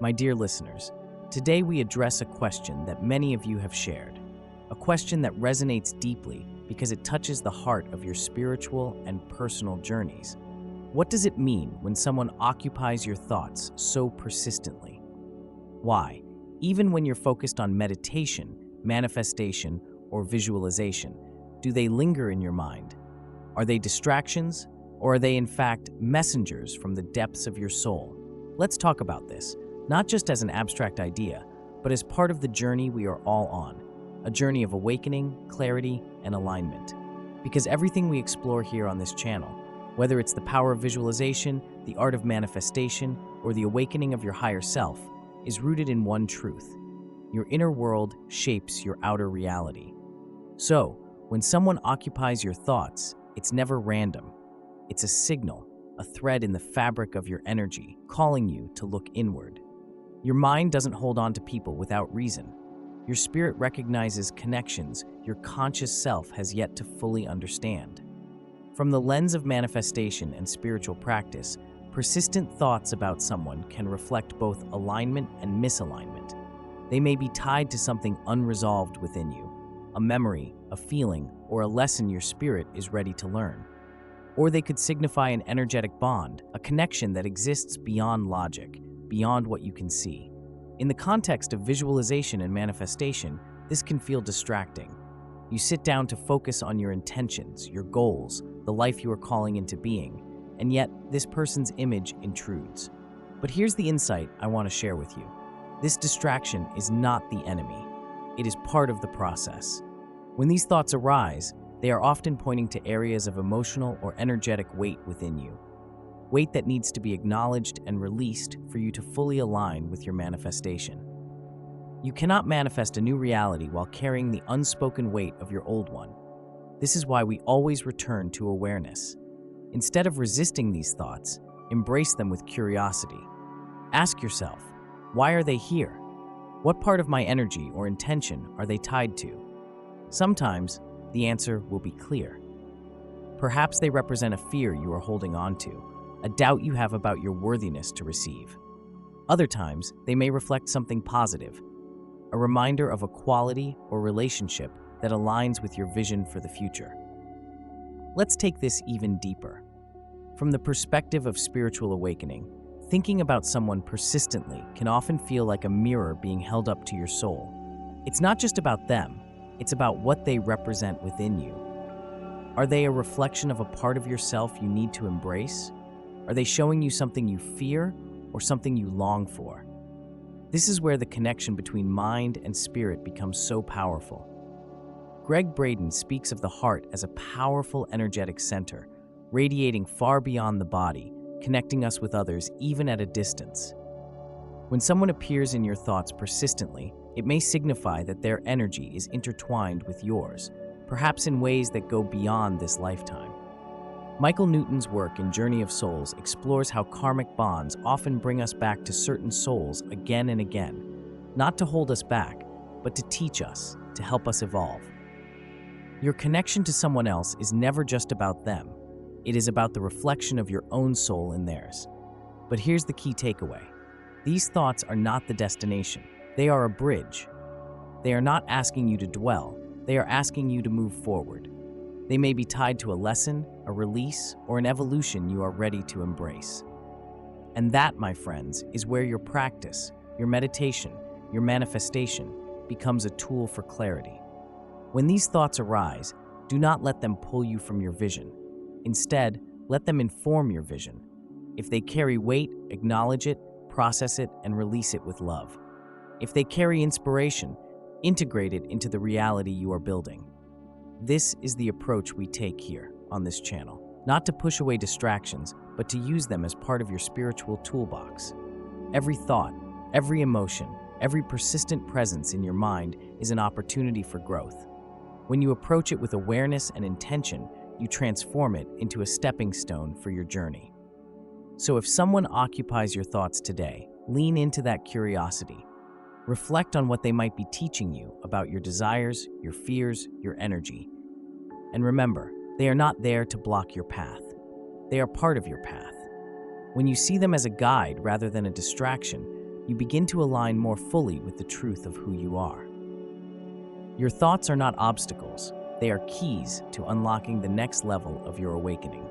My dear listeners, today we address a question that many of you have shared, a question that resonates deeply because it touches the heart of your spiritual and personal journeys. What does it mean when someone occupies your thoughts so persistently? Why, even when you're focused on meditation, manifestation, or visualization, do they linger in your mind? Are they distractions, or are they in fact messengers from the depths of your soul? Let's talk about this, not just as an abstract idea, but as part of the journey we are all on, a journey of awakening, clarity, and alignment. Because everything we explore here on this channel, whether it's the power of visualization, the art of manifestation, or the awakening of your higher self, is rooted in one truth. Your inner world shapes your outer reality. So, when someone occupies your thoughts, it's never random. It's a signal, a thread in the fabric of your energy, calling you to look inward. Your mind doesn't hold on to people without reason. Your spirit recognizes connections your conscious self has yet to fully understand. From the lens of manifestation and spiritual practice, persistent thoughts about someone can reflect both alignment and misalignment. They may be tied to something unresolved within you, a memory, a feeling, or a lesson your spirit is ready to learn. Or they could signify an energetic bond, a connection that exists beyond logic, beyond what you can see. In the context of visualization and manifestation, this can feel distracting. You sit down to focus on your intentions, your goals, the life you are calling into being, and yet this person's image intrudes. But here's the insight I want to share with you. This distraction is not the enemy. It is part of the process. When these thoughts arise, they are often pointing to areas of emotional or energetic weight within you. Weight that needs to be acknowledged and released for you to fully align with your manifestation. You cannot manifest a new reality while carrying the unspoken weight of your old one. This is why we always return to awareness. Instead of resisting these thoughts, embrace them with curiosity. Ask yourself, why are they here? What part of my energy or intention are they tied to? Sometimes, the answer will be clear. Perhaps they represent a fear you are holding on to, a doubt you have about your worthiness to receive. Other times, they may reflect something positive, a reminder of a quality or relationship that aligns with your vision for the future. Let's take this even deeper. From the perspective of spiritual awakening, thinking about someone persistently can often feel like a mirror being held up to your soul. It's not just about them, it's about what they represent within you. Are they a reflection of a part of yourself you need to embrace? Are they showing you something you fear or something you long for? This is where the connection between mind and spirit becomes so powerful. Gregg Braden speaks of the heart as a powerful energetic center, radiating far beyond the body, connecting us with others even at a distance. When someone appears in your thoughts persistently, it may signify that their energy is intertwined with yours, perhaps in ways that go beyond this lifetime. Michael Newton's work in Journey of Souls explores how karmic bonds often bring us back to certain souls again and again, not to hold us back, but to teach us, to help us evolve. Your connection to someone else is never just about them. It is about the reflection of your own soul in theirs. But here's the key takeaway. These thoughts are not the destination. They are a bridge. They are not asking you to dwell. They are asking you to move forward. They may be tied to a lesson, a release, or an evolution you are ready to embrace. And that, my friends, is where your practice, your meditation, your manifestation becomes a tool for clarity. When these thoughts arise, do not let them pull you from your vision. Instead, let them inform your vision. If they carry weight, acknowledge it, process it, and release it with love. If they carry inspiration, integrate it into the reality you are building. This is the approach we take here on this channel, not to push away distractions, but to use them as part of your spiritual toolbox. Every thought, every emotion, every persistent presence in your mind is an opportunity for growth. When you approach it with awareness and intention, you transform it into a stepping stone for your journey. So if someone occupies your thoughts today, lean into that curiosity. Reflect on what they might be teaching you about your desires, your fears, your energy. And remember, they are not there to block your path. They are part of your path. When you see them as a guide rather than a distraction, you begin to align more fully with the truth of who you are. Your thoughts are not obstacles, they are keys to unlocking the next level of your awakening.